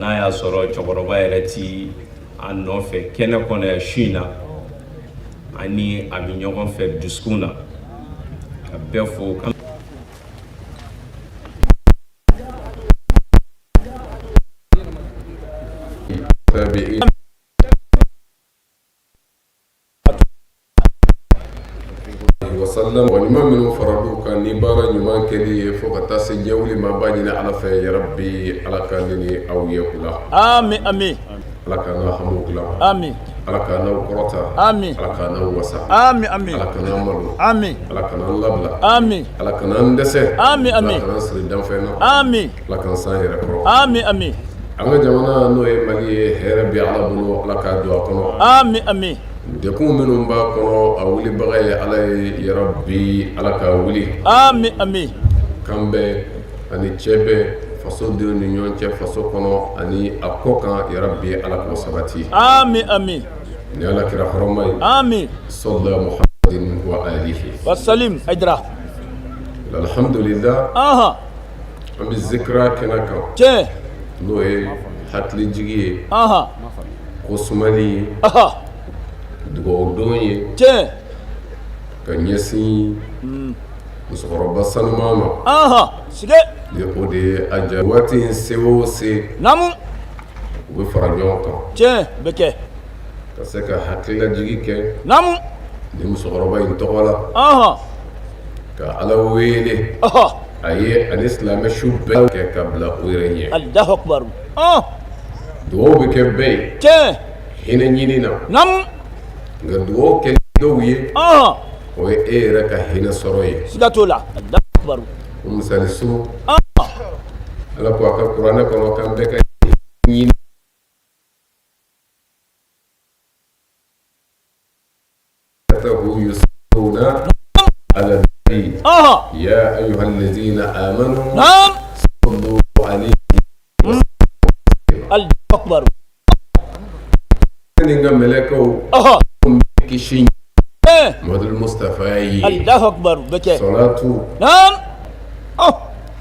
n'a y'a sɔrɔ cɛkɔrɔba yɛrɛ ti a nɔfɛ kɛnɛ kɔnɔ yan su in na ani a bɛ ɲɔgɔn fɛ dusukun na ka bɛɛ fo kan wasallam wa ɲuman minnu faradu kan ni baara ɲuman kɛli ye fo ka taa se ɲɛwuli ma b'a ɲini ala fɛ ya rabbi ala ka ne ni aw ye kula amin amin ala ka n'aw hamu kula amin ala ka n'aw kɔrɔta amin ala ka n'aw wasa amin amin ala ka n'aw malo amin ala ka n'aw labila amin ala ka n'an dɛsɛ amin amin ala ka n'an siri danfɛn na amin ala k'an san yɛrɛ kɔrɔ amin amin an ka jamana n'o ye mali ye hɛrɛ bi ala bolo ala k'a don a kɔnɔ amin amin dekun minnu b'a kɔnɔ a wulibaga ye ala ye ya rabbi ala k'a wuli amin amin kan bɛɛ ani cɛ bɛɛ fasodenw ni ɲɔgɔn cɛ faso kɔnɔ ani a kɔ kan ya rabbi ala k'o sabati amin amin ni ala kira hɔrɔma ye amin sallallahu muhammadin wa alihi wasalim ajdra alhamdulillah aha an bɛ zikira kɛnɛ kan tiɲɛ n'o ye hakili jigi ye aha ko sumali ye aha dugawudon ye tiɲɛ ka ɲɛsin musokɔrɔba sanuman ma aha sige ni o de ye a ja waati in se o se namu u bɛ fara ɲɔgɔn kan tiɲɛ bɛ kɛ ka se ka hakililajigi kɛ namu ni musokɔrɔba in tɔgɔ la aha ka ala wele aha a ye ani silamɛ su bɛɛ kɛ ka bila u yɛrɛ ɲɛ allahu akbar ah dugawu bɛ kɛ bɛɛ ye tiɲɛ hinɛ ɲini na namu nka dugawu kɛ dɔw ye aha o ye e yɛrɛ ka hinɛ sɔrɔ ye siga t'o la allahu akbar o misali so ah ala ko a ka kuranɛ kɔnɔ k'an bɛɛ ka ɲini yusalluna ala nabi aha ya ayyuha allazina amanu nam sallu alayhi allahu akbar ni nga mɛlɛkɛw aha kisi Muhammadul Mustafa ye allahu akbar bɛ kɛ salatu nam ah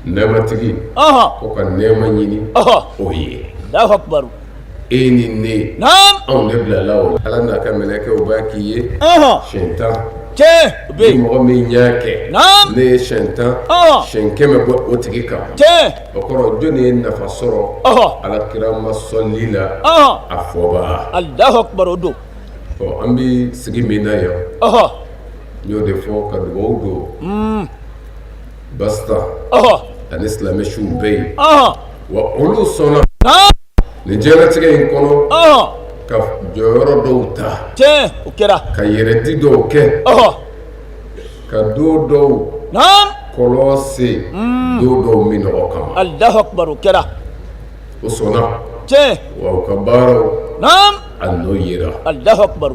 nɛɛmatigi aha ko ka nɛɛma ɲini aha o ye allahu akbar e ni ne nam anw de bilala o la ala n'a ka mɛlɛkɛw b'a k'i ye aha siɲɛ tan tiɲɛ bɛ ni mɔgɔ min y'a kɛ nam ne ye siɲɛ tan aha siɲɛ kɛmɛ bɔ o tigi kan tiɲɛ o kɔrɔ jɔnni ye nafa sɔrɔ aha alakira ma sɔnli la aha a fɔba allahu akbar o don ɔ an bɛ sigi min na yan aha n y'o de fɔ ka dugawu don basta aha ani silamɛ suw bɛɛ ye aha wa olu sɔnna nam nin diɲɛlatigɛ in kɔnɔ aha ka jɔyɔrɔ dɔw ta tiɲɛ o kɛra ka yɛrɛdi dɔw kɛ aha ka don dɔw nam kɔlɔsi don dɔw min nɔgɔ kama allahu akbar o kɛra o sɔnna tiɲɛ wa u ka baaraw nam a n'o yira allahu akbar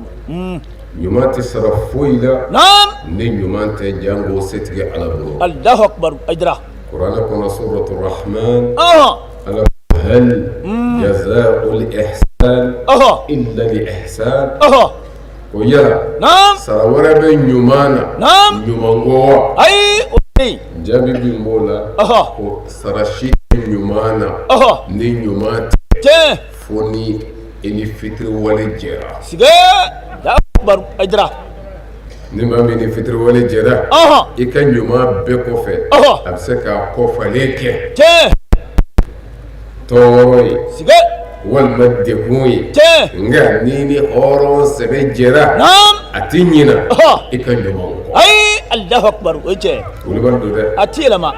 ɲuman tɛ sara foyi la nam ni ɲuman tɛ jango setigi ala bolo allahu akbar ajdra kuranɛ kɔnɔ suratul rahman aha ala hal jazaa'ul ihsan aha illa li ihsan aha ko yala nam sara wɛrɛ bɛ ɲuman na nam ɲuman kɔ wa ayi o ni jaabi bi b'o la aha ko sara si tɛ ɲuman na aha ni ɲuman tɛ tiɲɛ fo ni i ni fitiri wale jɛra sige allahu akbar ajdra ni maa min ni fitiri wale jɛra aha i ka ɲuman bɛɛ kɔfɛ aha a bɛ se k'a kɔfalen kɛ tiɲɛ tɔɔrɔ ye sige walima dekun ye tiɲɛ nka ni ni hɔrɔn sɛbɛ jɛra nam a ti ɲina aha i ka ɲuman kɔ ayi allahu akbar o ye tiɲɛ olu b'a don dɛ a ti yɛlɛma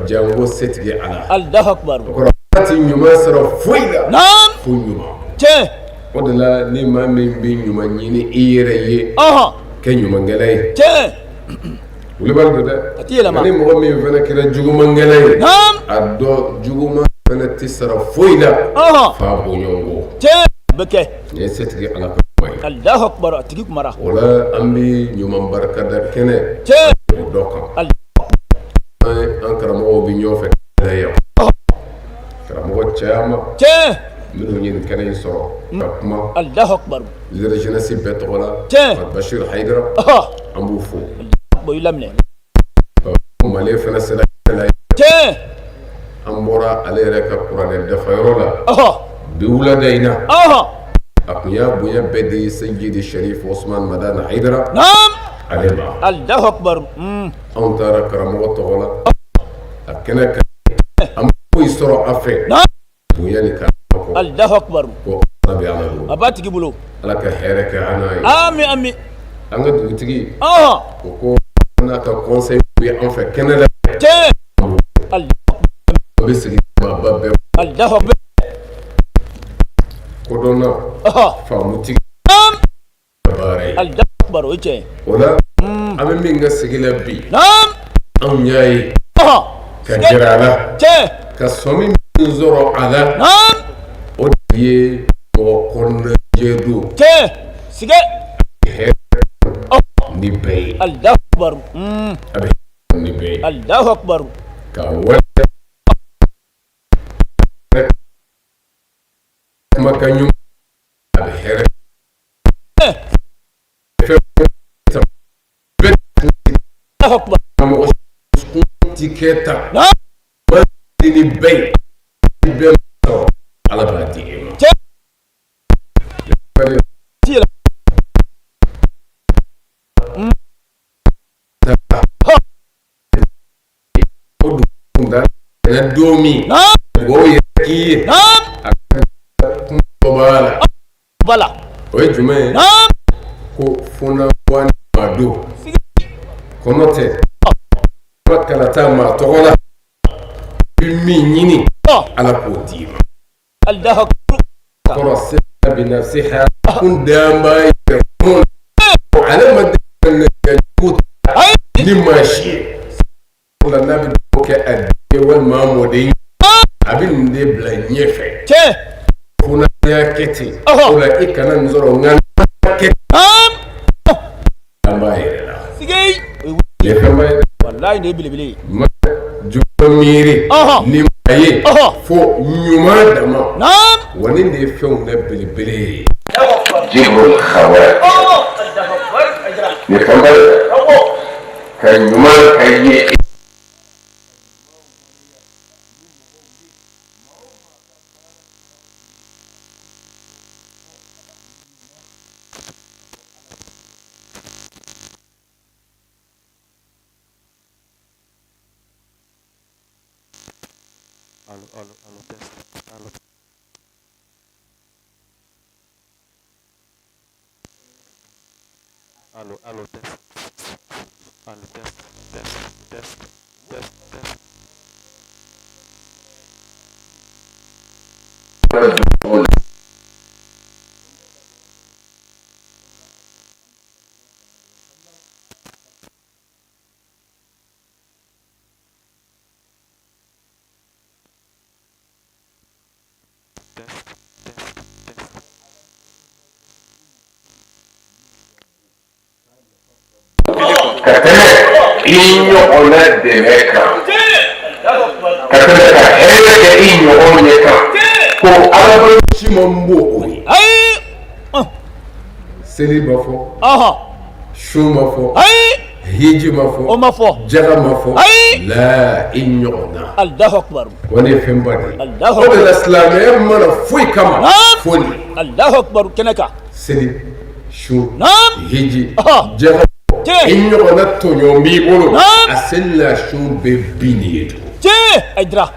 jango setigi ala allahu akbar o kɔrɔ a ti ɲuman sɔrɔ foyi la nam fo ɲuman tiɲɛ o de la ni maa min bɛ ɲuman ɲini i yɛrɛ ye aha kɛ ɲumankɛla ye tiɲɛ olu b'a don dɛ a ti yɛlɛma ni mɔgɔ min fana kɛra jugumankɛla ye nam a dɔn juguman fana tɛ sara foyi la aha f'a bɔɲɔgɔnko tiɲɛ bɛ kɛ nin ye setigi ala ka kuma ye allahu akbar a tigi kumara o la an bɛ ɲuman barikada kɛnɛ tiɲɛ o dɔ kan allahu an karamɔgɔw bɛ ɲɔgɔn fɛ kɛnɛ yan karamɔgɔ caman tiɲɛ minnu ye nin kɛnɛ in sɔrɔ ka kuma allahu akbar lideri jeunesse bɛɛ tɔgɔ la tiɲɛ Bashir Hayidara aha an b'u fo bɔ i laminɛ Mali fana sera kɛnɛ la tiɲɛ an bɔra ale yɛrɛ ka kuranɛ dafayɔrɔ la bi wulada in na a kun y'a bonya bɛɛ di Seyidi Sharif Osman Madana Haidara ale ma. Allahu akbar. Anw taara karamɔgɔ tɔgɔ la a kɛnɛ kan an bɛ foyi sɔrɔ a fɛ bonya ni karama kɔ. Allahu akbar. Ko ala bɛ ala bolo. A b'a tigi bolo. Ala ka hɛrɛ kɛ an n'a ye. Ami ami. An ka dugutigi ko n'a ka conseil bɛ an fɛ kɛnɛ la. An bɛ segin maa ba bɛɛ. Allahu akbar. Kodɔnna faamutigi baara ye. Allahu akbar o cɛ. O la an bɛ min ka sigi la bi anw y'a ye ka gɛrɛ a la ka sɔmi min sɔrɔ a la o de ye mɔgɔ kɔnɔnajɛ don hɛrɛ ni bɛɛ ye. Allahu akbar. A bɛ hɛrɛ ni bɛɛ ye. Allahu akbar. Ka wale kumakan ɲuman a bɛ hɛrɛ. Mɔgɔ ti kɛ tan ni bɛɛ bɛɛ sɔrɔ ala b'a di e ma. O dugunda kɛnɛ don min o yɛrɛ k'i ye a kuma b'a la o ye jumɛn ye ko funabɔni ma don kɔnɔ tɛ ma kalata maa tɔgɔ la bi min ɲini ala k'o d'i ma. kɔrɔ sira bi na se ha kun danba yɛrɛ kun na ale ma dɛmɛ jugu ni maa si ye o la n'a bɛ dɔw kɛ a den walima a mɔden a bɛ nin de bila ɲɛfɛ fo n'a y'a kɛ ten o la i kana nin sɔrɔ nka n'a kɛ an b'a yɛrɛ la. Wallahi ne belebele. Ma jugu miiri ni ma ye fo ɲuman dama wa ni de ye fɛnw na belebele ye. Jibul khawat ni fɛnba ka ɲuman ka ye. Allo, test. Allo, test. Inyo ona demeka kataka hele inyo onyeka ko arabo chimombo oyi seli bafo shumafo hiji mafo jaga mafo la inyo ona. Allahu akbar. Wani fembadi o de l'islam mana foi kama foni. Allahu akbar kenaka seli shu hiji jaga in ɲɔgɔnna tɔɲɔ b'i bolo a selila sun bɛ bin ye tugun. Aydara.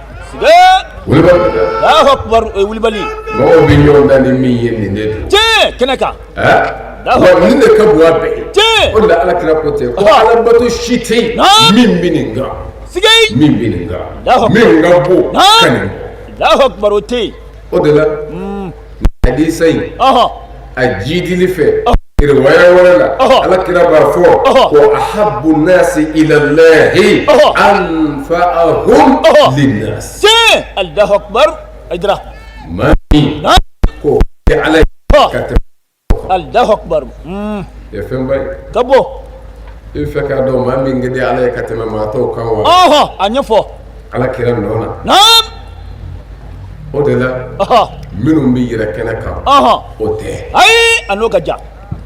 Wulibali. Allahu akbar o ye wulibali. Mɔgɔw bɛ ɲɔgɔn da ni min ye nin de don. Kɛnɛ kan. Wa nin de ka bon a bɛɛ ye. O de la Alakira ko ten ko alabato si tɛ yen min bɛ nin kan. Min bɛ nin kan. Min ka bon ka nin bɔ. Allahu akbar o tɛ yen. O de la hadisa in a jidili fɛ. Riwaya wɛrɛ la Alakira b'a fɔ ko ahabbu nasi ila Allahi anfa'ahum linnas. Allahu akbar. Aydara. Maa min ko kɛ Ala ye ka tɛmɛ. Allahu akbar. Ye fɛn ba ye. Ka bɔ. I bɛ fɛ k'a dɔn maa min ka di Ala ye ka tɛmɛ maa tɔw kan wa. A ɲɛfɔ. Alakira nɔ na. O de la minnu bɛ yɛrɛ kɛnɛ kan o tɛ. Ayi a n'o ka jan.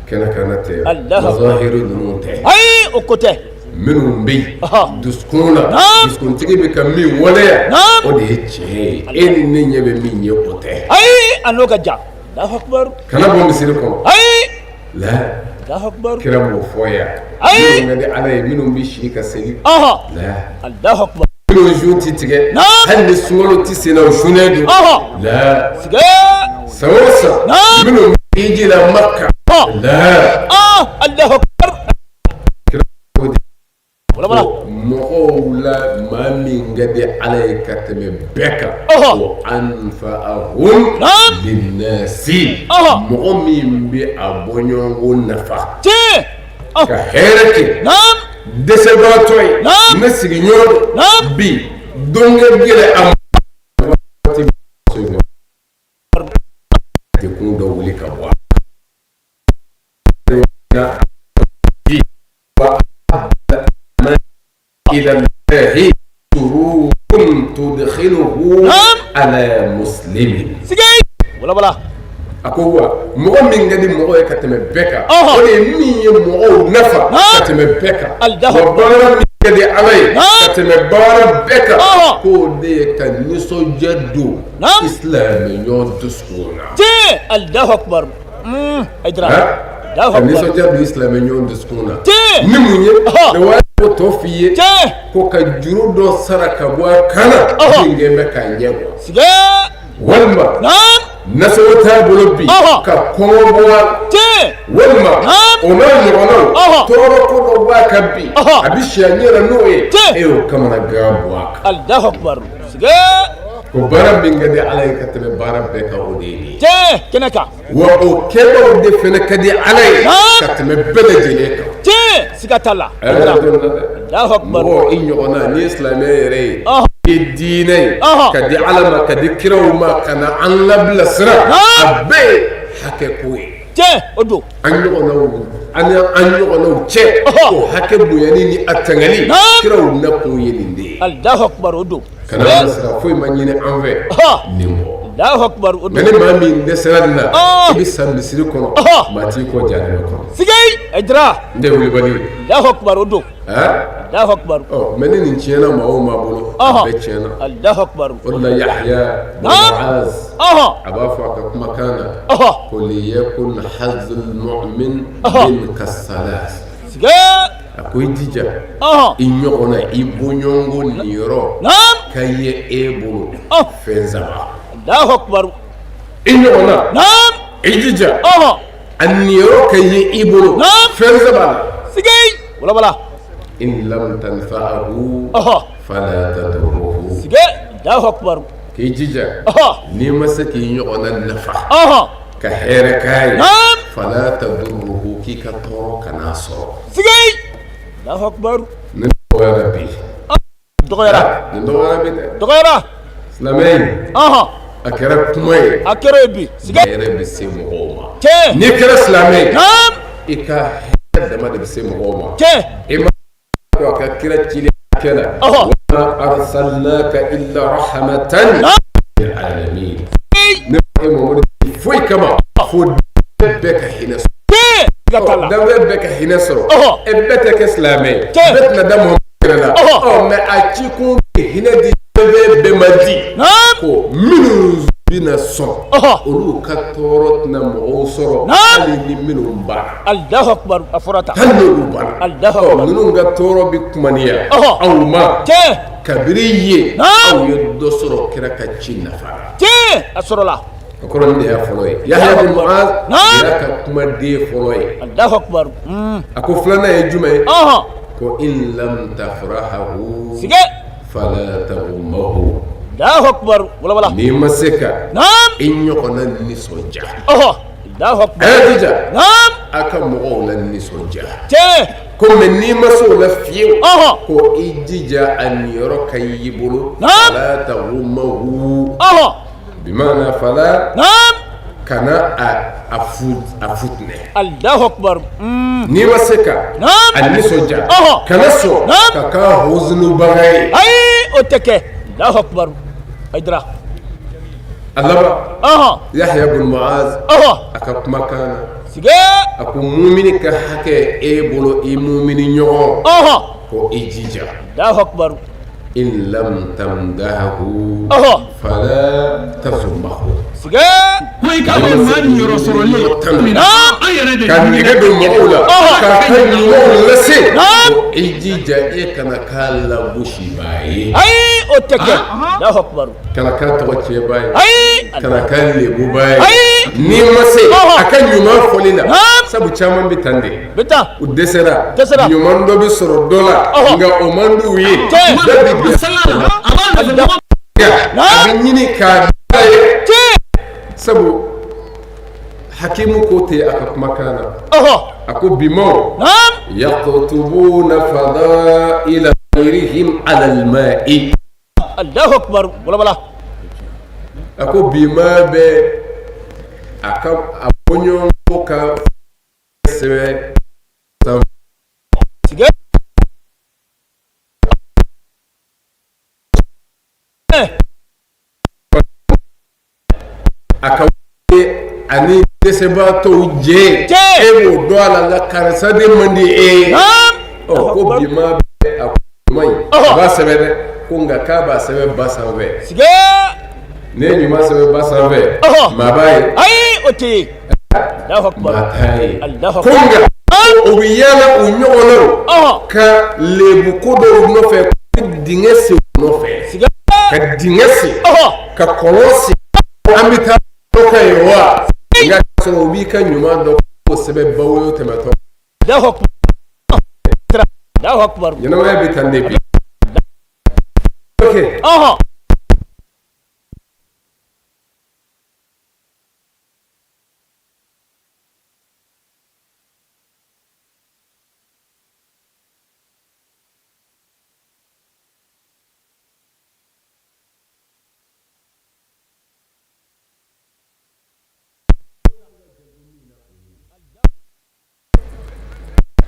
Kɛnɛ kan tɛ mazahiru ninnu tɛ. Ayi o ko tɛ. minnu bɛ yen dusukun na dusukuntigi bɛ ka min waleya o de ye tiɲɛ ye e ni ne ɲɛ bɛ min ye o tɛ. ayi a n'o ka jan. Allahu akbar. kana bɔ misiri kɔnɔ. ayi. la. Allahu akbar. kira b'o fɔ yan. ayi. minnu ka di ala ye minnu bɛ si ka seli. la. Allahu akbar. minnu zu ti tigɛ. hali ni sunkalo ti sen na o sunnen don. la. sige. san o san. minnu bɛ hiji la Makka. la. Allahu akbar. mɔgɔw la maa min ka di ala ye ka tɛmɛ bɛɛ kan o anfa'ahum linnasi mɔgɔ min bɛ a bɔɲɔgɔnko nafa ka hɛrɛ kɛ dɛsɛbagatɔ ye ne sigiɲɔgɔn bi donkɛ gɛlɛ a dekun dɔ wuli ka bɔ إلى الله سرور تدخله على مسلم. ولا أقوى مغو من قد مغو يكتم بكا ولي مي مغو نفع كتم بكا وبارا من قد علي كتم بارا بكا كودي كنسو جدو إسلام يودسكونا الله أكبر إدراك كنسو جدو إسلام يودسكونا نموني ko to fiye ko ka juru do saraka bo kana dinge me ka nyego sige walma naso ta bolobi ka kongo bo walma o na nyono toro ko do ba ka bi abisha nyera no e o kamana gabo Allahu akbar sige ko bara binga de alay ka tebe bara be ka odini kenaka wa o kebo de fene ka di alay ka tebe bele jele ka sigatala Allahu akbar o inyona ni islamé yere idine ka di alama ka di kirawma kana an labla sira abbe hake koy odo an yogona che ko hake buyani ni atangali kiraw na ko yelinde Allahu akbar odo kana sira foy manyine enve nimo Allahu akbar odo mene mami ndeseradna ibi sambisiri kono mati ko jare kono sigay edra nde wuli bali Allahu akbar odo Allahu akbar mene ni chena mawo mabolo be chena Allahu akbar wala yahya muaz abafa ka kuma kana qul yakun hazzul mu'min min kasalas sigay akoy dija inyona ibonyongo niro kaye ebulu fenzaba Allahu akbar inyona ijija anniro kaye ibulu fenzaba sigay wala in lam tanfa'ahu fala tadurruhu sigay Allahu akbar kijija ni masaki nyona nafa ka here kai fala tadurruhu ki ka toro kana so sigay Allahu akbar ni rabbi dogoyara islamay akara kumay akara bi sigay rabbi simo ni kara islamay ika dama da simo ma ima ko ka kira chile kala wa arsalnaka illa rahmatan lil alamin ne mo foi kama fo beka hina da beka hina so e beta ke islamay betna da mo la me achiku hina di be madi ko minu bina so olu ka torot na mo soro ali ni minu ba Allahu akbar afurata halu ba Allahu akbar minu ga toro bi kumaniya awma kabiriye aw yoddo soro kira ka cinna fa asorola koron de ya foloy yahya bin muaz ya ka kuma de foloy Allahu akbar ako flana e jume ko in lam tafrahu sige fala taghmahu Allahu akbar wala ni maseka in yokona ni soja Allahu akbar adija aka mo la ni soja ko men ni maso la fiu ko idija an yoro kayibulu fala taghmahu bimana fala kana afutne Allahu akbar ni maseka an ni soja kana so kaka hoznu bagay oteke Allahu akbar idra Allah Yahya bin Muaz aka kuma kana sige aku mu'mini ka hake e bolo e mu'mini nyogo ko ko i jija Allahu akbar. in lam tamdahu Oho. fala tazummahu Sige. ka nege do mɔgɔw la ka fɛn ɲumanw lase ko i jija e kana k'a lagosi baa ye Ayi o tɛ kɛ. Allahu akbar. kana k'a tɔgɔ tiɲɛ baa ye Ayi. kana k'a lebu baa ye Ayi. n'i ma se Ɔhɔ. a ka ɲuman fɔli la Naam. sabu caman bɛ tan de Bita. u dɛsɛra Dɛsɛra. ɲuman dɔ bɛ sɔrɔ dɔ la Ɔhɔ. nka o man d'u ye Tiɲɛ. bɛɛ bɛ dɛsɛ a bɛ ɲini k'a da ye sabu hakimu ko ten a ka kumakan na Oho. a ko bimaw Naam. yaqtubuna fadaila ghayrihim ala alma'i Allahu akbar. Wala wala. a ko bima bɛ a ka a bɔɲɔgɔnko ka sɛbɛn sanfɛ Sige. a ka ani dɛsɛbaatɔw jɛ e b'o dɔn a la nka karisa de man di e ye Naam. ko bima bɛ a ko ɲuman in a b'a sɛbɛn dɛ ko nka k'a b'a sɛbɛn ba sanfɛ Sige. ne ye ɲuman sɛbɛn ba sanfɛ maa b'a ye Ayi o tɛ ye. Allahu akbar. maa t'a ye Allahu ko akbar. nka o bɛ yaala u ɲɔgɔnnaw Ɔhɔ. ka lebu ko dɔw nɔfɛ ka dingɛ sen u nɔfɛ Sige. ka dingɛ sen Ɔhɔ. ka kɔlɔn sen an bɛ taa dɔ ka ye wa nka k'a sɔrɔ u b'i ka ɲuman dɔn k'o sɛbɛn bawo ye o tɛmɛtɔ Allahu akbar. Allahu akbar. ɲɛnamaya bɛ tan de bi ok Ɔhɔ.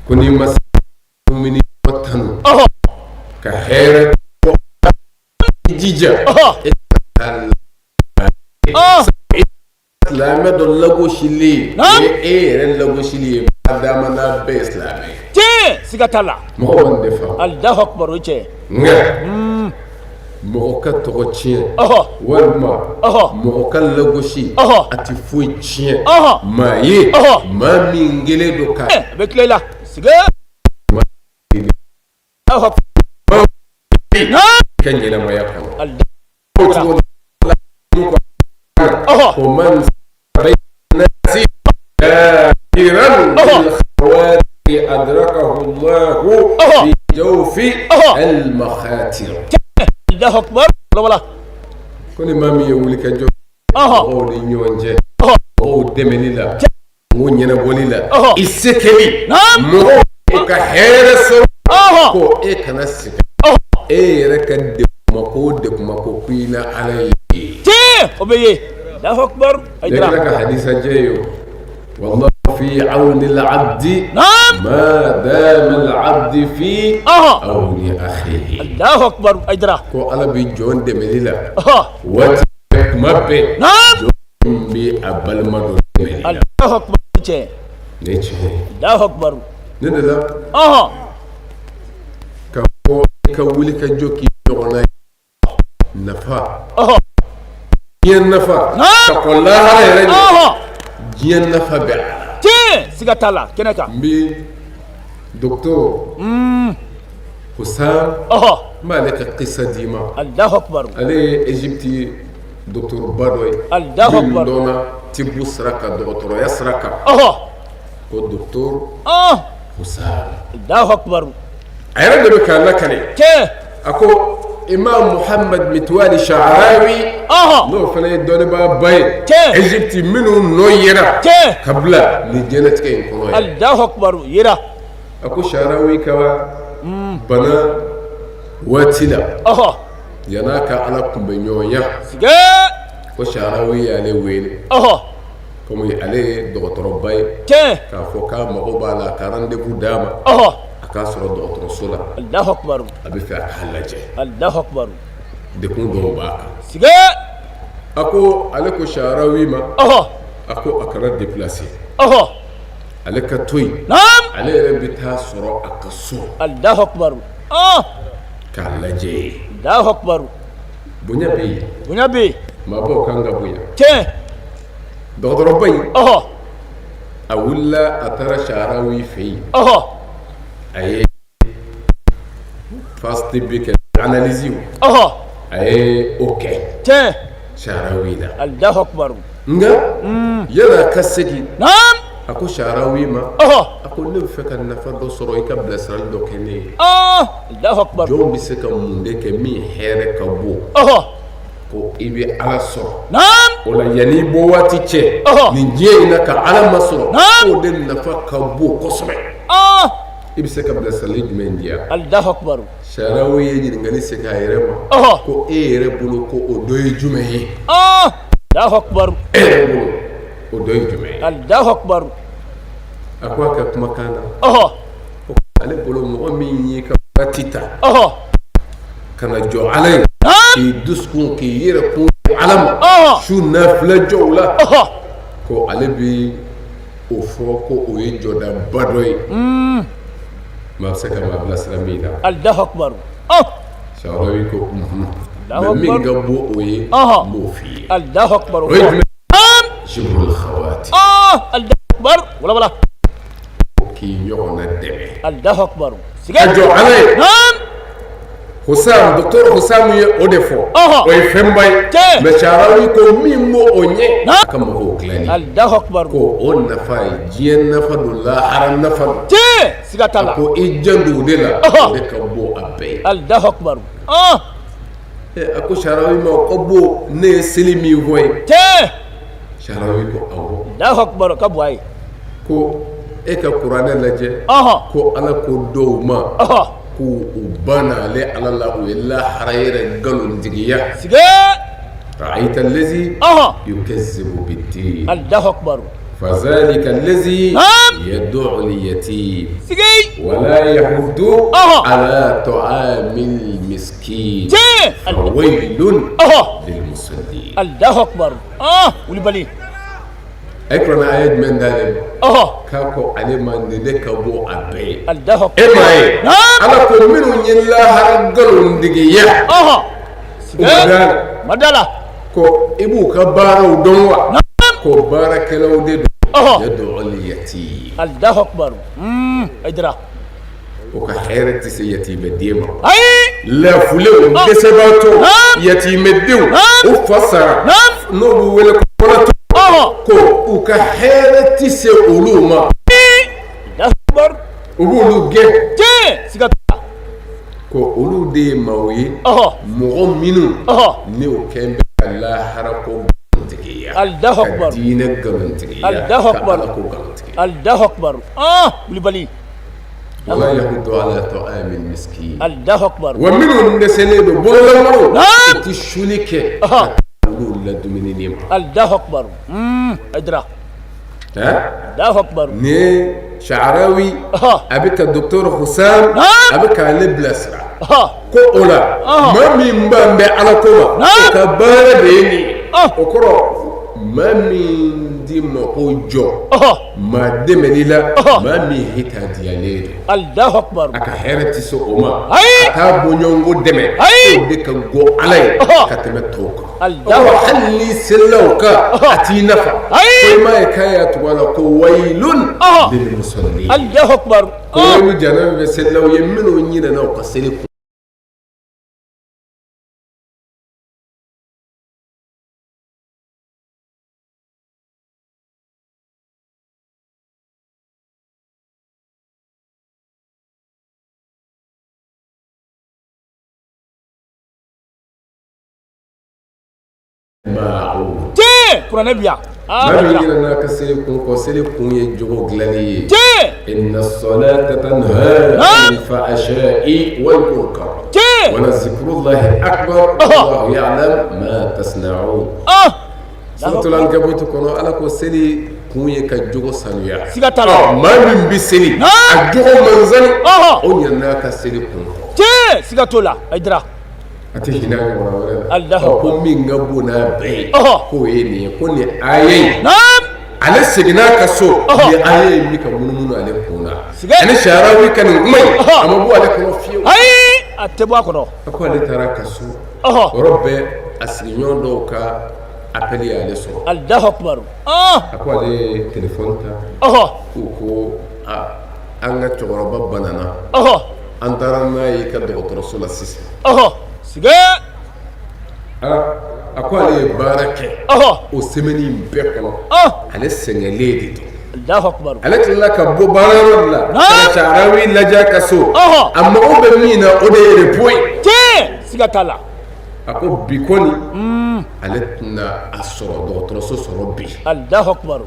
ko n'i ma se dumuni ko tanu Ɔhɔ. ka hɛrɛ bɔ i jija Ɔhɔ. e ka Ɔhɔ. silamɛ dɔ lagosili Naam. ye e yɛrɛ lagosili ye madama n'a bɛɛ ye silamɛ ye Tiɲɛ. Siga t'a la. mɔgɔ man de faamu Allahu akbar o ye tiɲɛ. nka mɔgɔ ka tɔgɔ tiɲɛ Ɔhɔ. walima Ɔhɔ. mɔgɔ ka lagosi Ɔhɔ. a tɛ foyi tiɲɛ Ɔhɔ. maa ye Ɔhɔ. maa min kɛlen don ka A bɛ tile la. Sige. Allahu akbar. Naam. ka ɲɛnamaya kɔnɔ Allahu o cogo la Ɔhɔ. ko man bɛ nasi dahiran bil khawati adrakahu Allahu fi jawfi al makhatir Allahu akbar. Wala wala. ko ni maa min ye wuli ka jɔ Ɔhɔ. mɔgɔw ni ɲɔgɔn cɛ Ɔhɔ. mɔgɔw dɛmɛli la mɔgɔw ɲɛnabɔli la Ɔhɔ. i se kɛli Naam. mɔgɔw ka hɛrɛ sɔrɔ Ɔhɔ. ko e kana sigi e yɛrɛ ka dekuma ko ku i na ala ye Tiɲɛ. O bɛ ye. Allahu akbar. ne Ayidara. kira ka hadisa jɛ ye o wallahu fi awni al-abdi Naam. ma dama al-abdi fi Ɔhɔ. awni akhihi Allahu akbar. Ayidara. ko ala bi jɔn dɛmɛli la Ɔhɔ. waati bɛɛ kuma bɛɛ Naam. jɔn bɛ a balima dɔ dɛmɛli la Allahu akbar. Tiɲɛ. ne tiɲɛ Allahu akbar. ne de la Ɔhɔ. ka fɔ i ka wuli ka jɔ k'i ɲɔgɔnna ye nafa Ɔhɔ. diɲɛ nafa Naam. ka kɔn lahara yɛrɛ ɲɛ Ɔhɔ. diɲɛ nafa bɛ a la Tiɲɛ. Siga t'a la. Kɛnɛ kan. n bɛ docteur Husam Ɔhɔ. n b'ale ka kisa d'i ma Allahu akbar. ale ye Egypte docteur ba dɔ ye Allahu min akbar. dɔnna tibu sira kan dɔgɔtɔrɔya sira kan Ɔhɔ. ko docteur Ɔhɔ. Husam Allahu akbar. a yɛrɛ de bɛ k'a lakale Tiɲɛ. a ko imam Muhammad Mitwali Sha'arawi Ɔhɔ. n'o fana ye dɔnnibaa ba ye Tiɲɛ. Egypte minnu nɔ yera Tiɲɛ. ka bila nin diɲɛlatigɛ in kɔnɔ ye Allahu akbar. Yira. a ko Sha'arawi ka bana waati la Ɔhɔ. yan'a ka ala kunbɛ ɲɔgɔnya Sige. ko Sha'arawi y'ale wele Ɔhɔ. komi ale ye dɔgɔtɔrɔba ye Tiɲɛ. k'a fɔ k'a mago b'a la ka rendez-vous d'a ma Ɔhɔ. a k'a sɔrɔ dɔgɔtɔrɔso la Allahu akbar. a bɛ fɛ a k'a lajɛ Allahu akbar. dekun dɔw b'a kan Sige. a ko ale ko Sha'arawi ma Ɔhɔ. a ko a kana déplacer Ɔhɔ. ale ka to yen Naam. ale yɛrɛ bɛ taa sɔrɔ a ka so Allahu akbar. k'a lajɛ Allahu akbar. bonya bɛ yen Bonya bɛ yen. maabaw kan ka bonya Tiɲɛ. dɔgɔtɔrɔba in Ɔhɔ. a wulila a taara Saharawi fɛ yen Ɔhɔ. a ye first bɛ kɛ analyse Ɔhɔ. a ye o kɛ Tiɲɛ. Saharawi la Allahu akbar. nka yan'a ka segin Naam. a ko Saharawi ma Ɔhɔ. a ko ne bɛ fɛ ka nafa dɔ sɔrɔ i ka bilasirali dɔ kɛ ne ye Allahu akbar. jɔn bɛ se ka mun de kɛ min hɛrɛ ka bon Ɔhɔ. ko i bɛ Ala sɔrɔ Naam. o la yanni i bɔ waati cɛ nin diɲɛ in na ka Ala masɔrɔ k'o de nafa ka bon kosɛbɛ i bɛ se ka bilasirali jumɛn di yan Allahu akbar. Saharawi ye ɲininkali se k'a yɛrɛ ma ko e yɛrɛ bolo ko o dɔ ye jumɛn ye Allahu akbar. e yɛrɛ bolo o dɔ ye jumɛn ye Allahu akbar. a ko a ka kumakan na Ɔhɔ. ale bolo mɔgɔ min y'i ka waati ta Ɔhɔ. ka na jɔ Ala ye k'i dusukun k'i yɛrɛ kun Ala ma su nafilajɔw la ko ale bɛ o fɔ ko o ye jɔdaba dɔ ye maa bɛ se ka maa bilasira min na Allahu akbar. Saharawi ko mɛ min ka bon o ye n b'o f'i ye Allahu akbar. o ye jumɛn Jibril Khawati Allahu akbar. Wala wala. k'i ɲɔgɔnna dɛmɛ Allahu akbar. ka jɔ Ala ye Husam docteur Husam ye o de fɔ o ye fɛnba ye mais Saharawi ko min b'o o ɲɛ a ka mɔgɔw dilanni Allahu akbar. ko o nafa ye diɲɛ nafa don lahara nafa don Tiɲɛ. Siga t'a la. ko i janto o de la o de ka bon a bɛɛ ye Allahu akbar. a ko Saharawi ma o ka bon ne ye seli min fɔ ye Tiɲɛ. Saharawi ko awɔ Allahu akbar ka bɔ a ye. ko e ka kuranɛ lajɛ ko Ala ko dɔw ma ko u banna ale Ala la o ye lahara yɛrɛ nkalontigiya Siga. ra'ayta allazi yukazzibu bid-din Allahu akbar. فذلك الذي يدعو اليتيم Siga. ولا يحض على طعام المسكين فويل للمصلين Allahu akbar. Wuli bali. اقرأ آية من ذلك كاكو علي من ذلك أبو أبي Allahu akbar. إما إيه أنا كل منو يلا هرجلون دقيقة Siga. Madala. كو إبو كبار ودوا كو بارك لو دي يدعو اليتيم Allahu akbar. Idra. وكحيرة يتيم ديما Ayi. لا فلو دسباتو يتيم ديو وفسر نو ولا كولاتو ko u ka hɛrɛ ti se olu ma u b'olu gɛn ko olu de ye maaw ye mɔgɔ minnu ne o kɛn bɛ ka lahara ko ngalontigiya ka diinɛ ngalontigiya ka Ala ko ngalontigiya Allahu akbar. Wuli bali. wala yahudu ala ta'amil miskin Allahu akbar. wa minnu dɛsɛlen don bololankolo u ti suli kɛ ka olu ladumuni ne ma Allahu akbar. Idra. Allahu akbar. ni Saharawi a bɛ ka docteur Husam a bɛ k'ale bilasira ko o la maa min b'an bɛ Ala ko ma o ka baara de ye nin ye o kɔrɔ maa min di mako jɔ maa dɛmɛli la maa min hitadiyalen don Allahu akbar. a ka hɛrɛ ti se o ma a k'a bɔɲɔgɔnko dɛmɛ o de ka go Ala ye ka tɛmɛ tɔw kan hali ni selila o kan a t'i nafa ko i m'a ye k'a y'a tugu a la ko waylun lil musallin Allahu akbar. ko waylu jahanama bɛ selilaw ye minnu ɲinɛna u ka seli kun Kuranɛ bi yan. maa min ɲinɛna ka seli kun kɔ seli kun ye jogo dilanni ye inna salata tanha anil fahsha'i wal munkar wa lazikrullahi akbar wallahu ya'lam ma tasna'un suratul ankabut kɔnɔ Ala ko seli kun ye ka jogo sanuya Siga t'a la. maa min bi seli a jogo manzani o ɲinɛna ka seli kun kɔ Siga t'o la. Idra. a tɛ hinɛ ɲɔgɔn wɛrɛ la Allahu ko min ka bon n'a bɛɛ ye k'o ye nin ye ko nin aya in Naam. ale seginna ka so nin aya in bɛ ka munumunu ale kun na ani Saharawi ka nin kuma in a ma bɔ ale kɔnɔ fiyewu atebwa kono ako ale tara kaso oho robbe asignyon do ka appeli ale so Allahu akbar ako ale telephone ta oho ko anga chogoroba banana oho antarana yi ka docteur sula sisi oho sige ako ale barake oho o semeni mbe kono ale sengele di Allahu akbar ale tilla ka bo bararo la sharawi laja kaso amma o be mina o de repoi te sigatala ako bikoni ale na asoro docteur so soro bi Allahu akbar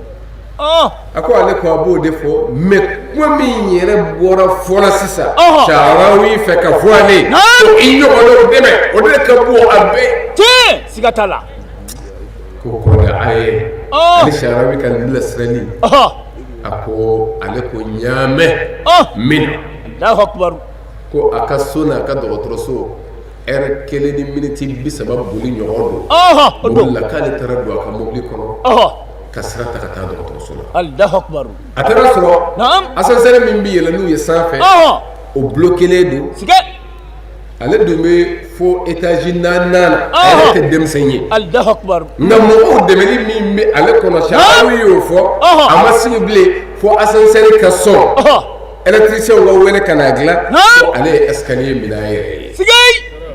ako ale ko abo defo me ko mi yere bora fola sisa sharawi fe ka voile to inyo o deme o de ka bo abe te sigatala ko ko da ay ali sharawi kan lasrani ako ale ko nyame min Allahu akbar ko akasona ka docteur so kelen ni minute bi sabab boli nyodo odo la kale tarado ka mobli kono kasrata ka ta docteur so Allahu akbar atara so naam asan sere min bi yela nu yesafe o bloquer les do sige ale do me fo étage nana ale te dem senye Allahu akbar na mo o de meli mi me ale kono shawi yo fo amasi ble fo asan sere ka so électricien wo wele kanagla ale escalier minaye sige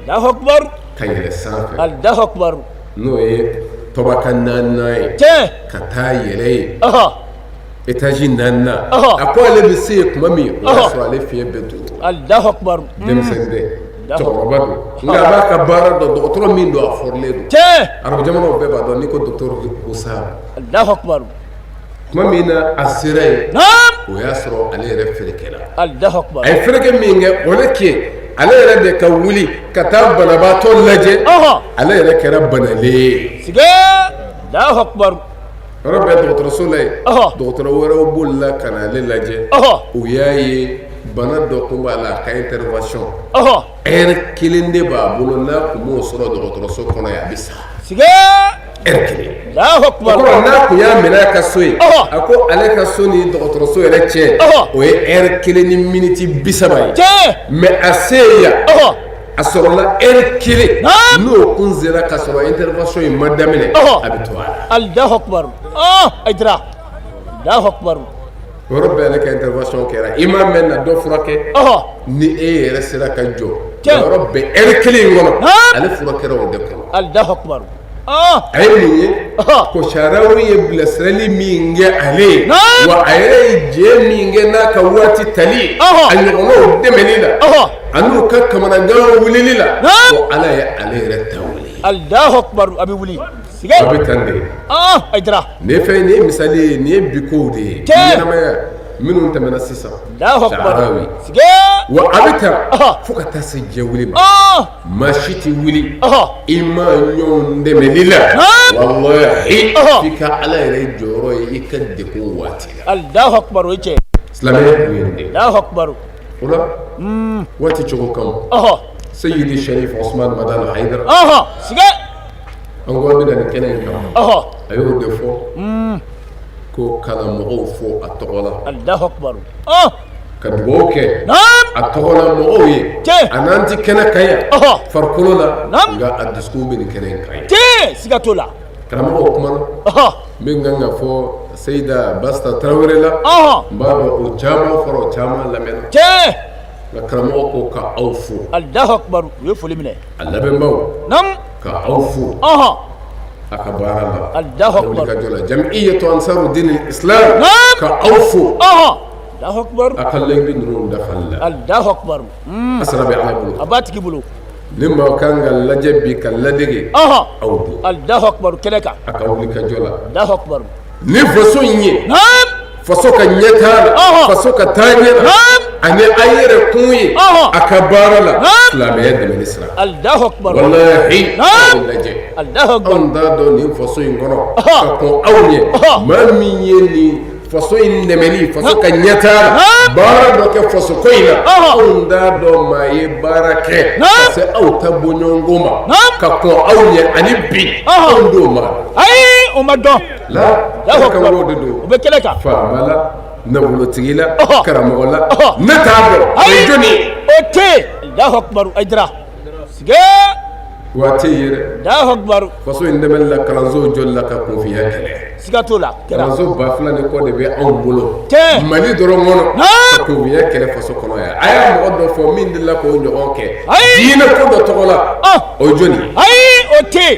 Allahu akbar kayele safe Allahu akbar no e tobaka nana te kata yele étage nana ako ale bi se kuma mi so ale fie betu Allahu akbar dem sende toroba do nga ba ka bara do docteur min do forle do te arab jamano be ba do ni ko docteur Usa Allahu akbar kuma mi na asire naam o ya soro ale refere kala Allahu akbar ay frege mi nge ole ke ale yɛrɛ de ka wuli ka taa banabaatɔ lajɛ ale yɛrɛ kɛra banale sige Allahu akbar yɔrɔ bɛɛ dɔgɔtɔrɔso la yen dɔgɔtɔrɔ wɛrɛw bolila ka na ale lajɛ u y'a ye bana dɔ kun b'a la a ka intervention heure kelen de b'a bolo n'a kun m'o sɔrɔ dɔgɔtɔrɔso kɔnɔ yan a bɛ sa sige heure kelen Allahu akbar n'a kun y'a minɛ a ka so ye a ko ale ka so ni dɔgɔtɔrɔso yɛrɛ cɛ o ye heure kelen ni miniti 30 ye mais a se yan a sɔrɔla heure kelen n'o kun sera ka sɔrɔ intervention in ma daminɛ a bɛ to a la Allahu akbar aydra Allahu akbar yɔrɔ bɛɛ ale ka intervention kɛra i ma mɛn na dɔ furakɛ ni e yɛrɛ sera ka jɔ yɔrɔ bɛɛ heure kelen in kɔnɔ ale furakɛra o de kɔnɔ Allahu akbar a ye mun ye ko sariyaw ye bilasirali min kɛ ale ye wa a yɛrɛ ye jɛ min kɛ n'a ka waati tali a ɲɔgɔnnaw dɛmɛli la a n'u ka kamanagan wulili la ko ala ye ale yɛrɛ ta wuli Allahu akbar a bɛ wuli sige a bɛ tan de aydra ne fɛ nin ye misali ye nin ye bikow de ye ɲɛnamaya minnu tɛmɛna sisan saharawi sige wa a bɛ ta fo ka taa se jɛ wuli ma maa si tɛ wuli i ma ɲɔgɔn dɛmɛli la walahi f'i ka ala yɛrɛ jɔyɔrɔ ye i ka degun waati la Allahu akbar o ye tiɲɛ silamɛya tun ye nin de ye Allahu akbar o la waati cogo kama Sayyidi Sharif Osman Madani Haidara sige an ko an bɛna nin kɛnɛ in kama a y'o de fɔ ko kana mɔgɔw fɔ a tɔgɔ la Allahu akbar ka dugawu kɛ a tɔgɔ la mɔgɔw ye a n'an ti kɛnɛ kan yan farikolo la nka a dusukun bɛ nin kɛnɛ in kan yan siga t'o la karamɔgɔw kumana n bɛ kan ka fɔ Seyida Basta Tarawele la n b'a dɔn o caman fɔra o caman lamɛnna nka karamɔgɔ ko ka aw fo Allahu akbar u ye foli minɛ a labɛnbaw ka aw fo a ka baara la Allahu akbar ka jɔ la Jamiyatu Ansarudin al-Islam ka aw fo Allahu akbar a ka layidu ninnu dafali la Allahu akbar a sara bɛ ala bolo a b'a tigi bolo ni maa kan ka lajɛ bi ka ladege aw don Allahu akbar kɛnɛ kan a ka wuli ka jɔ la Allahu akbar ni faso in ye faso ka ɲɛ t'a la faso ka taa ɲɛ la ani a yɛrɛ kun ye a ka baara la silamɛya dɛmɛni sira Allahu akbar walahi aw lajɛ Allahu akbar anw t'a dɔn nin faso in kɔnɔ ka kɔn aw ɲɛ maa min ye nin faso in dɛmɛli faso ka ɲɛ t'a la baara dɔ kɛ faso ko in na anw t'a dɔn maa ye baara kɛ ka se aw ta bɔɲɔgɔnko ma ka kɔn aw ɲɛ ani bi anw t'o ma ayi o ma dɔn la kankaw de don o bɛ kɛnɛ kan faama la nafolotigi la karamɔgɔ la ne t'a dɔn o ye jɔnni ye o tɛ Allahu akbar aydra sige waati yere Allahu akbar faso indemel la kalanzo jolla ka confiya kele siga to la kalanzo ba fula ne ko de be an bolo Te. mali doro ngono Naam. ko confiya kele faso kono ya aya mo do fo min de la ko nyoon ke Ay. dina ko do togola o joni ay ote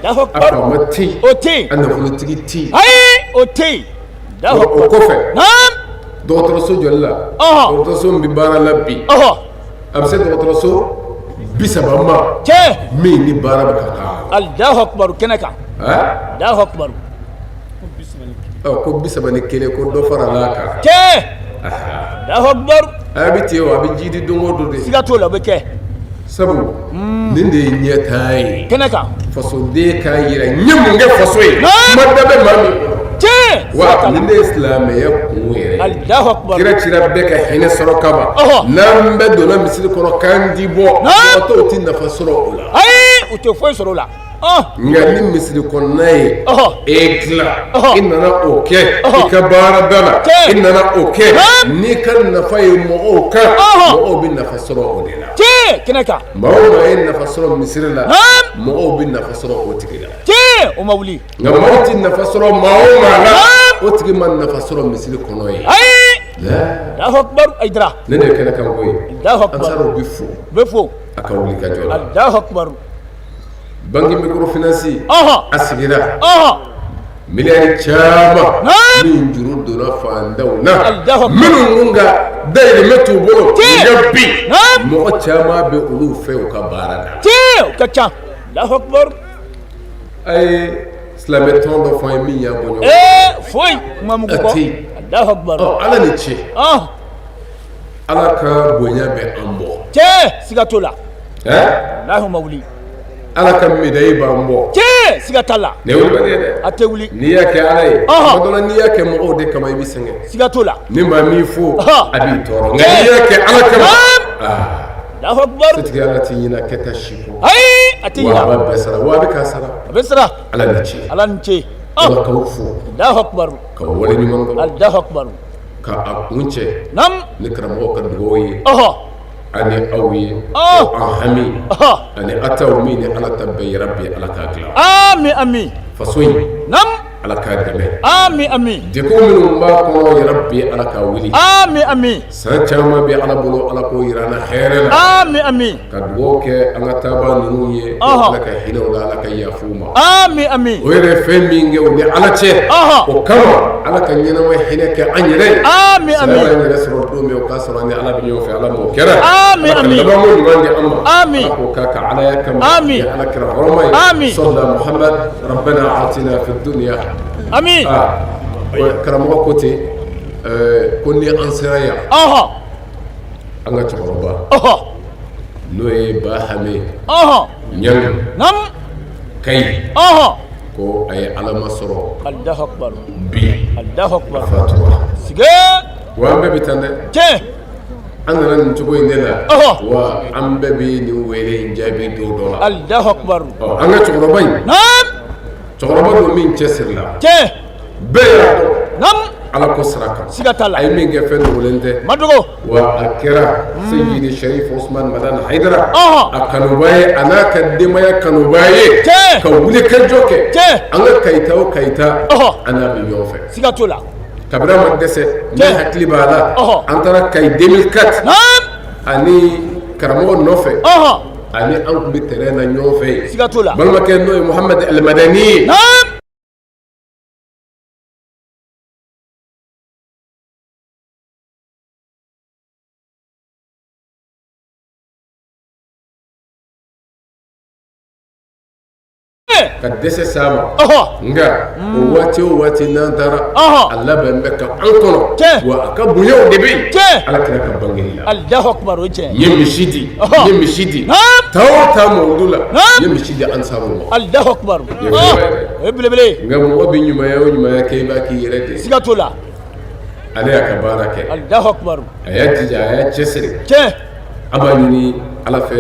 Allahu akbar apa mati ote anda fulu tigi ti ay ote Allahu o akbar ko fe naam docteur so jolla Aha. docteur so mbi bara labbi oho abse docteur so bisaba ma te mi ni bara ba ka Allahu akbar kenaka ha Allahu akbar ko bisaba ne kele ko do fara la ka te Allahu akbar abiti o abi jidi dongo do de siga to la beke sabu ninde nyetayi kenaka faso de ka yira nyamunge faso yi Naam. madabe mami te wa ninde islame ya kuwere Allahu akbar kira cira beka hene soro kaba Oho. nambe dona misiri kono kandi bo Naam. to tinna fasoro ula ay ote foi soro la nga ni misiri kono nayi Oho. egla Oho. inana oke Oho. ikabara dala Te. inana oke Naam. ni kan nafa yi mo oka Oho. mo obi nafa soro odela te kenaka mawo ye nafa sɔrɔ misiri la Naam. mɔgɔw bɛ nafa sɔrɔ o tigi la te o mawuli nka mɔgɔw ti nafa sɔrɔ maa o maa la Naam. o tigi ma nafa sɔrɔ misiri kɔnɔ ye ay La. Allahu akbar aydra ne de ye kɛnɛ kan ko ye Allahu an akbar sara o bi fo befo a ka wuli ka jɔ la Allahu akbar banque microfinance Aha. a sigira aha miliyari caman Naam. min juru donna fantanw na Allahu akbar. minnu kun ka dayirimɛ t'u bolo Ti. nka bi Naam. mɔgɔ caman bɛ olu fɛ u ka baara la te o kacha Allahu akbar a ye silamɛ tɔn dɔ fɔ an ye min y'a bɔ ɲɔgɔn foi mamu ko Ati. Allahu akbar ala ni ce ala ka bonya bɛ an bɔ te siga to la Allahu mawuli ala ka médaille b'an bɔ te siga tala ne wuli bali ye dɛ ate wuli n'i y'a kɛ ala ye Ɔhɔ. tuma dɔ la n'i y'a kɛ mɔgɔw de kama i bɛ sɛgɛn siga to la ni maa min fo Ɔhɔ. a b'i tɔɔrɔ nka n'i y'a kɛ ala kama Naam. Allahu akbar sotigi ala t'i ɲinɛ kɛta si kɔ ay ate wa a ina b'a bɛɛ sara wa a bɛ k'a sara abesra ala ni ce ala nche ala k'aw fo Allahu akbar ka wale ɲuman dɔn Allahu akbar ka a kun cɛ nam ni karamɔgɔ ka dugawu ye oho ani aw ye Ɔh. ko an hami oho ani ataw min ni ala ta bɛɛ yɛrɛ bi ala k'a dilan ami ami faso in nam ala k'a dɛmɛ ami ami dekun minnu b'a kɔnɔ yɛrɛ bi ala k'a wuli ami ami san caman bɛ ala bolo ala k'o yira an na hɛrɛ la ami ami ka dugawu kɛ an ka taaba ninnu ye Ɔhɔ. ala ka hinɛ o la ala ka yafa u ma ami ami o yɛrɛ ye fɛn min kɛ o ni ala cɛ Ɔhɔ. o kama ala ka ɲɛnama hinɛ kɛ an yɛrɛ ye Ami, Sira ami. b'an yɛrɛ sɔrɔ don min o k'a sɔrɔ an ni ala bɛ ɲɔgɔn fɛ ala m'o kɛra Ami, ala ka ami. labanko ɲuman di an ma Ami. ala k'o k'a ka alaya kama Ami. ya ala kɛra hɔrɔma ye Ami. sɔlila muhammad rabbana atina fi dunya ami karamɔgɔ ko ten ko ni an sera yan oho an ka cɛkɔrɔba oho n'o ye ba hame oho ɲangi nam kayi oho ko a ye alama sɔrɔ Allahu akbar bi Allahu akbar fatura sige wa an bɛɛ bɛ tan dɛ te an nana nin cogo in de la Ɔhɔ. wa an bɛɛ bɛ nin wele in jaabi don dɔ la Allahu akbar an ka cɛkɔrɔba in nam cɛkɔrɔba don min cɛsirila te bɛɛ y'a dɔn nam ala ko sira kan siga tala a ye min kɛ fɛn dogolen tɛ madogo wa a kɛra seyidi sharif usman madan haidara Ɔhɔ. a kanuba ye a n'a ka denbaya kanuba ye Cɛ. ka wuli kajɔ kɛ Cɛ. an ka kayita o kayita Ɔhɔ. an n'a bɛ ɲɔgɔn fɛ siga to la kabira ma dɛsɛ ne Cɛ. hakili b'a la Ɔhɔ. an taara kayi 2004 nam ani karamɔgɔ nɔfɛ oho ani an tun bɛ terrain na ɲɔgɔn fɛ yen siga to la balimakɛ n'o ye muhamad almadani ye nam ka dɛsɛ s'a ma oho nka o waati o waati n'an taara Ɔhɔ. a labɛn bɛ ka an kɔnɔ Cɛ. wa a ka bonyaw de bɛ yen Cɛ. ala kɛra ka bangeli la Allahu akbar o cɛ n ye misi di Ɔhɔ. n ye misi di Naam. taa o taa mawudu la Naam. n ye misi di ansaru ma Allahu akbar Ye oh fɛn wɛrɛ. o ye belebele nka mɔgɔ bɛ ɲumanya o ɲumanya kɛ i b'a k'i yɛrɛ de siga to la ale y'a ka baara kɛ Allahu akbar a y'a jija a y'a cɛsiri cɛ an b'a ɲini ala fɛ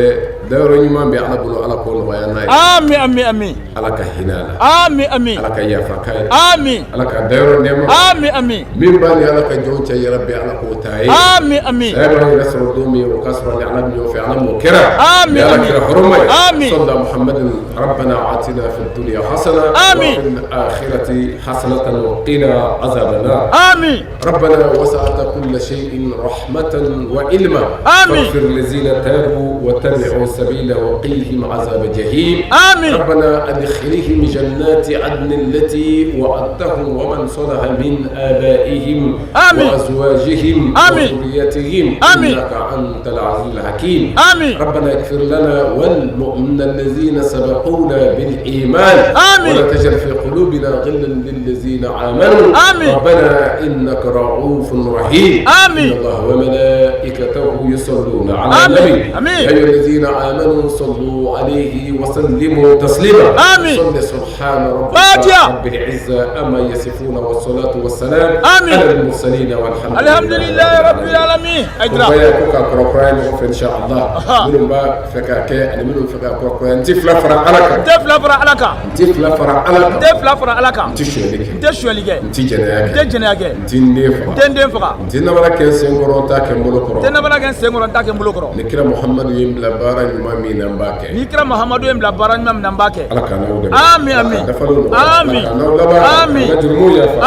dayro nyuma be ala bulu ala ko no yana amin amin amin ala ka hinala amin amin ala ka yafa kai amin ala ka dayro nema amin amin min bani ala ka jawcha ya rabbi ala ko tayi amin amin ayba nasru dumi wa kasra li ala bi fi ala mukira amin ya amin kira hurmay amin صلى محمد ربنا آتنا في الدنيا حسنة آمين. وفي الآخرة حسنة وقنا عذاب النار آمين ربنا وسعت كل شيء رحمة وعلما آمين. فاغفر الذين تابوا واتبعوا السبيل وقيهم عذاب جهيم آمين. ربنا أدخلهم جنات عدن التي وعدتهم ومن صلح من آبائهم آمين. وأزواجهم آمين. وذريتهم آمين. إنك أنت العزيز الحكيم آمين. ربنا اغفر لنا والمؤمنين الذين سبقونا بالإيمان آمين. ولا تجعل في قلوبنا غلا للذين آمنوا آمين. ربنا إنك رؤوف رحيم آمين. إن الله وملائكته يصلون على آمين. النبي آمين. يا أيها الذين آمنوا صلوا عليه وسلموا تسليما آمين. صل سبحان ربك فاتحة. رب العزة أما يصفون والصلاة والسلام آمين. على المرسلين والحمد الحمد لله رب العالمين أجرا وياكوكا كروكراين وفي إن شاء الله منهم با فكاكي أنا منهم فكا كروكراين تفلا فرع عليك تفلا فرع عليك تفلا فرع عليك تفلا فرع عليك تشوالك تشوالك تجناك تجناك تنيفا تندفع تنبرا كنسين كروتا كمبلوكرو تنبرا كنسين كروتا كمبلوكرو نكرا محمد يملا بارا يمامي نمباكي نكرا محمد يملا بارا يمامي نمباكي على كانوا آمين آمين آمين آمين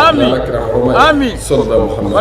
آمين آمين صلى محمد